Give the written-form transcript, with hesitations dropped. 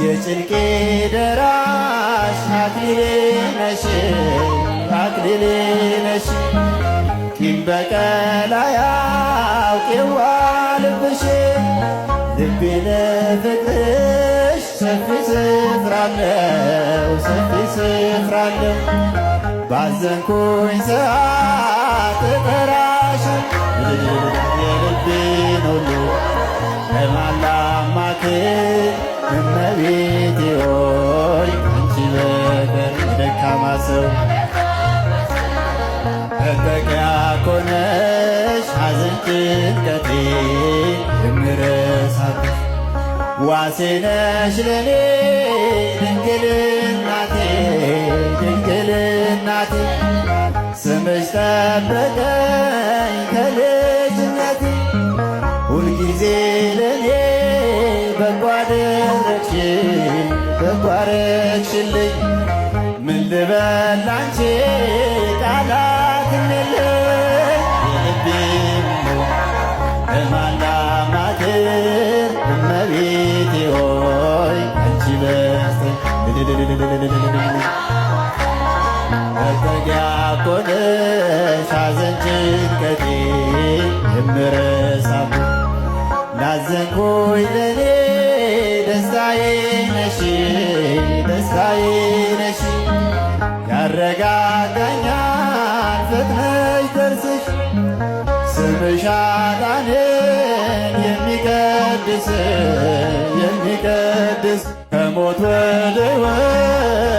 የጭንቄ ደራሽ አክሊሌ ነሽ አክሊሌ ነሽ ቂም በቀል አያውቅ የዋህ ልብሽ ልቤ ለፍቅርሽ ሰፊ ስፍራ አለው ሰፊ ስፍራ አለው ባዘንኩኝ ሰዓት እጠራሽ የልቤን ሁሉ ለማን ላማክር እመቤቴ ሆይ አንቺ በቀር ደካማ ሰው መጠጊያ ኮነሽ ሐዘን ጭንቀቴ የምረሳብሽ ዋሴ ነሽ ለኔ ድንግል እናቴ ድንግል እናቴ ስምሽ ጠበቀኝ ከልጅነቴ ሁልጊዜ ለኔ በጎ አደረግሽ በጎ አረግሽልኝ ምን ልበል ላንቺ ቃላት የለኝ የልቤን ለማን ላማክር እመቤቴ ሆይ አንቺ በስተቀር መጠጊያ ኮነሽ ሐዘን ጭንቀቴ የምረሳብሽ ላዘንኩኝ ለኔ ደስታዬ ነሽ ደስታዬ ነሽ ያረጋጋኛል ፈጥነሽ ደርስሽ ስምሽ ኃጥአንን የሚቀድስ ከሞት ወደ ሕይወት